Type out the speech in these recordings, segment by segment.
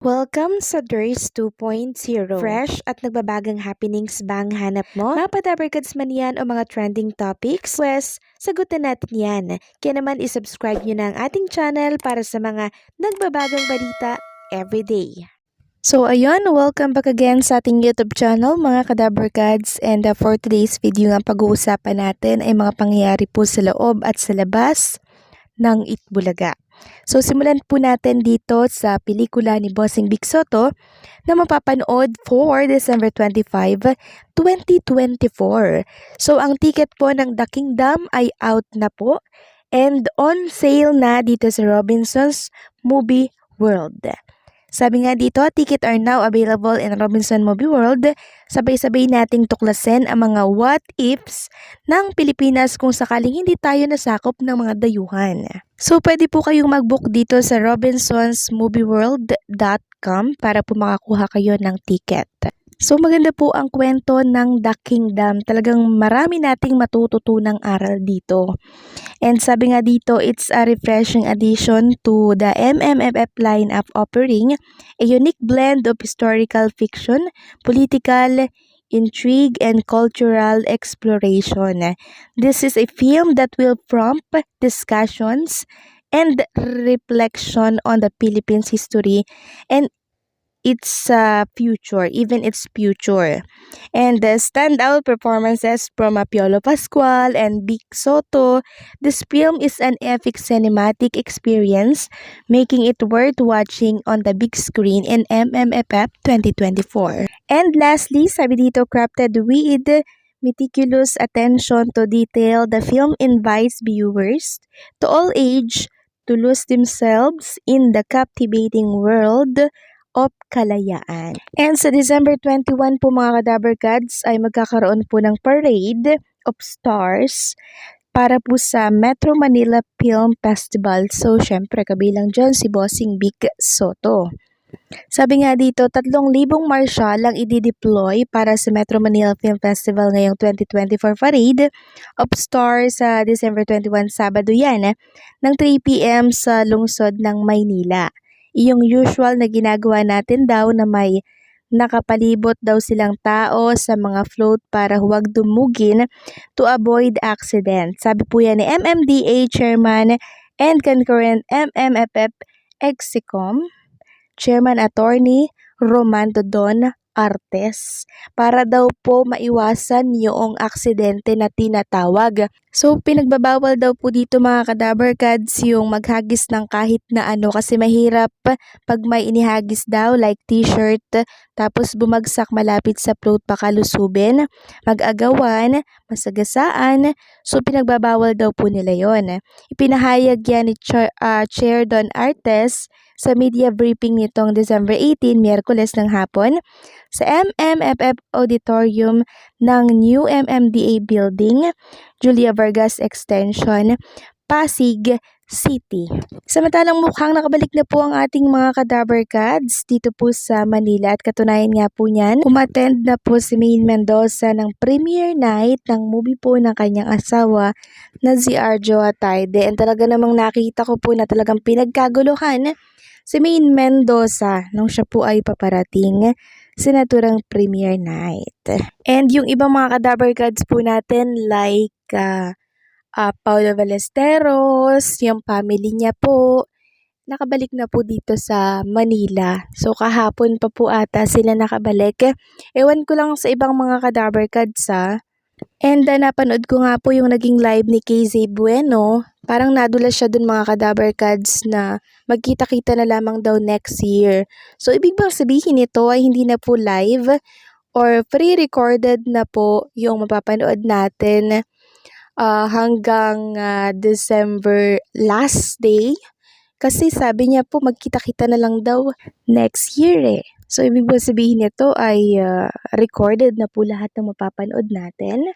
Welcome sa DRS 2.0. Fresh at nagbabagang happenings ba ang hanap mo? Mga padabarkads man yan o mga trending topics? Pwes, sagutin natin yan. Kaya naman isubscribe nyo na ang ating channel para sa mga nagbabagang balita everyday. So ayun, welcome back again sa ating YouTube channel mga kadabarkads, and for today's video nga pag-uusapan natin ay mga pangyayari po sa loob at sa labas ng Itbulaga. So simulan po natin dito sa pelikula ni Bossing Vic Soto na mapapanood for December 25, 2024. So ang ticket po ng The Kingdom ay out na po and on sale na dito sa Robinsons Movie World. Sabi nga dito, ticket are now available in Robinson Movie World. Sabay-sabay nating tuklasin ang mga what ifs ng Pilipinas kung sakaling hindi tayo nasakop ng mga dayuhan. So pwede po kayong mag-book dito sa robinsonsmovieworld.com para po makakuha kayo ng ticket. So maganda po ang kwento ng The Kingdom. Talagang marami nating matututunang aral dito. And sabi nga dito, it's a refreshing addition to the MMFF lineup offering a unique blend of historical fiction, political intrigue, and cultural exploration. This is a film that will prompt discussions and reflection on the Philippines history and its future, even its future. And the standout performances from Piolo Pascual and Vic Soto. This film is an epic cinematic experience, making it worth watching on the big screen in MMFF 2024. And lastly, sabi dito, crafted with meticulous attention to detail, the film invites viewers to all age to lose themselves in the captivating world of Kalayaan. And sa December 21 po mga kadabarkads ay magkakaroon po ng Parade of Stars para po sa Metro Manila Film Festival. So syempre kabilang dyan si Bossing Vic Soto. Sabi nga dito, 3,000 marshal ang i-deploy para sa Metro Manila Film Festival ngayong 2024 Parade of Stars sa December 21, Sabado yan, ng 3 p.m. sa lungsod ng Maynila. Yung usual na ginagawa natin daw na may nakapalibot daw silang tao sa mga float para huwag dumugin to avoid accident. Sabi po yan ni MMDA Chairman and concurrent MMFF Execom Chairman Attorney Romando Don Artes, para daw po maiwasan yung aksidente na tinatawag. So pinagbabawal daw po dito mga kadabarkads yung maghagis ng kahit na ano kasi mahirap pag may inihagis daw like t-shirt tapos bumagsak malapit sa float baka lusubin, mag-agawan, masagasaan. So pinagbabawal daw po nila yon. Ipinahayag yan ni Chair Don Artes sa media briefing nitong December 18, Miyerkules ng hapon sa MMFF Auditorium ng New MMDA Building, Julia Vargas Extension, Pasig City. Samantalang mukhang nakabalik na po ang ating mga kadabarkads dito po sa Manila at katunayan nga po niyan, umattend na po si Maine Mendoza ng premiere night ng movie po ng kanyang asawa na si Arjo Atayde, and talaga namang nakita ko po na talagang pinagkaguluhan si Maine Mendoza nung siya po ay paparating sa naturang premiere night. And yung ibang mga kadabarkads po natin like Paolo Ballesteros, yung family niya po, nakabalik na po dito sa Manila. So kahapon pa po ata sila nakabalik. Ewan ko lang sa ibang mga kadabarkads And napanood ko nga po yung naging live ni KZ Bueno. Parang nadulas siya dun mga kadabarkads na magkita-kita na lamang daw next year. So ibig bang sabihin nito ay hindi na po live or pre-recorded na po yung mapapanood natin hanggang December last day? Kasi sabi niya po magkita-kita na lang daw next year . So ibig bang sabihin nito ay recorded na po lahat ng mapapanood natin?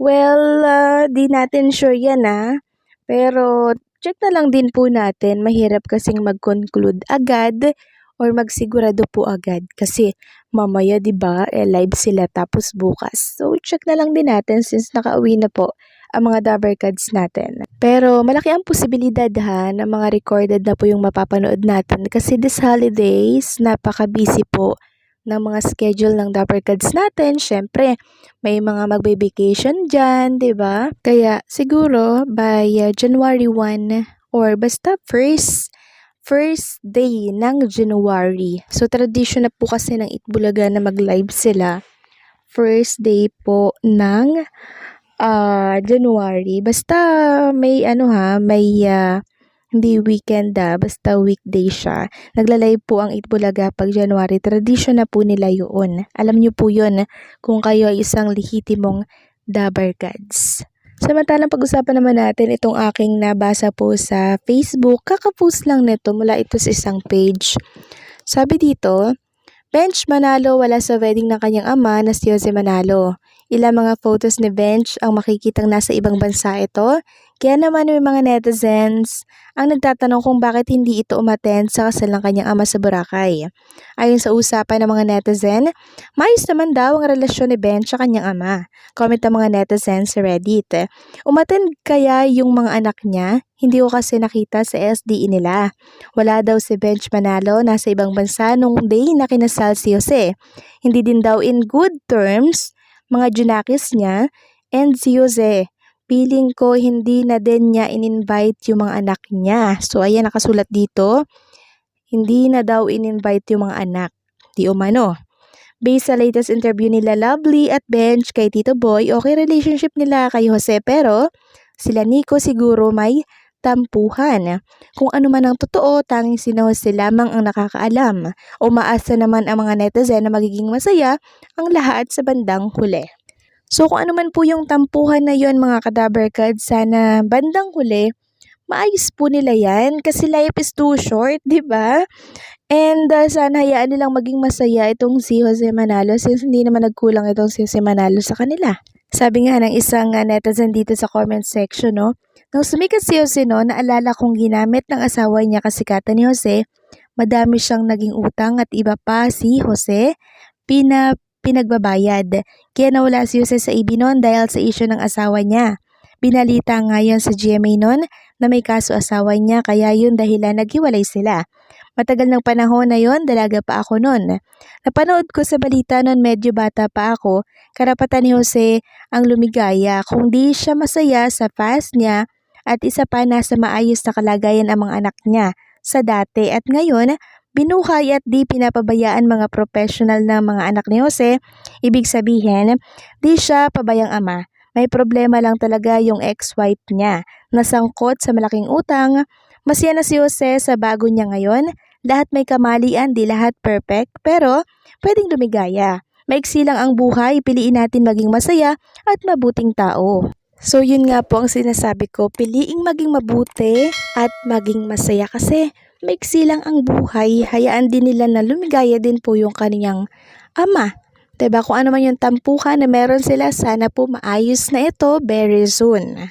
Well, di natin sure yan pero check na lang din po natin. Mahirap kasing mag-conclude agad or magsigurado po agad kasi mamaya 'di ba live sila tapos bukas. So check na lang din natin since nakauwi na po ang mga Dabber Cards natin. Pero malaki ang posibilidad ha na mga recorded na po yung mapapanood natin kasi this holidays, napaka-busy po ng mga schedule ng Dabber Cards natin. Syempre, may mga magbe-vacation dyan, di ba? Kaya siguro by January 1 or basta first day ng January. So, tradition na po kasi ng Itbulaga na mag-live sila. First day po ng January. Basta may hindi weekend basta weekday siya. Nagla-live po ang Itbulaga pag January. Tradition na po nila yun. Alam niyo po yun kung kayo ay isang lehitimong Dabber Cards. Samantalang pag-usapan naman natin itong aking nabasa po sa Facebook. Kakapost lang nito mula ito sa isang page. Sabi dito, Bench Manalo wala sa wedding ng kanyang ama na si Jose Manalo. Ilang mga photos ni Bench ang makikitang nasa ibang bansa ito. Kaya naman may mga netizens ang nagtatanong kung bakit hindi ito umattend sa kasal ng kanyang ama sa Boracay. Ayon sa usapan ng mga netizen, maayos naman daw ang relasyon ni Bench sa kanyang ama. Comment ng mga netizens sa Reddit. Umattend kaya yung mga anak niya? Hindi ko kasi nakita sa SDE nila. Wala daw si Bench Manalo nasa ibang bansa nung day na kinasal si Jose. Hindi din daw in good terms mga junakis niya and si Jose. Feeling ko hindi na din niya in-invite yung mga anak niya. So ayan nakasulat dito, hindi na daw in-invite yung mga anak. Di umano. Based sa latest interview nila Lovely at Bench kay Tito Boy, okay relationship nila kay Jose pero sila Nico siguro may tampuhan. Kung ano man ang totoo, tanging si Jose lamang ang nakakaalam. Umaasa naman ang mga netizen na magiging masaya ang lahat sa bandang huli. So kung ano man po yung tampuhan na yon mga ka-Dabber Cards, sana bandang huli, maayos po nila yan kasi life is too short, di ba? And sana hayaan nilang maging masaya itong si Jose Manalo since hindi naman nagkulang itong si Jose Manalo sa kanila. Sabi nga ng isang netizen dito sa comment section, no? Nung sumikat si Jose, no, naalala kong ginamit ng asawa niya kasikatan ni Jose, madami siyang naging utang at iba pa si Jose, pinagbabayad. Kaya nawala si Jose sa EB noon dahil sa issue ng asawa niya. Binalita ngayon sa GMA noon na may kaso asawa niya kaya yun dahilan naghiwalay sila. Matagal ng panahon na yon, dalaga pa ako noon. Napanood ko sa balita noon medyo bata pa ako, karapatan ni Jose ang lumigaya kung di siya masaya sa past niya at isa pa nasa maayos na kalagayan ang mga anak niya sa dati at ngayon binuhay at di pinapabayaan mga professional na mga anak ni Jose. Ibig sabihin, di siya pabayang ama. May problema lang talaga yung ex-wife niya. Nasangkot sa malaking utang. Masaya na si Jose sa bago niya ngayon. Lahat may kamalian, di lahat perfect, pero pwedeng lumigaya. Maiksi lang ang buhay, piliin natin maging masaya at mabuting tao. So yun nga po ang sinasabi ko, piliing maging mabuti at maging masaya kasi maiksi lang ang buhay, hayaan din nila na lumigaya din po yung kaniyang ama. Diba? Kung ano man yung tampuhan na meron sila, sana po maayos na ito very soon.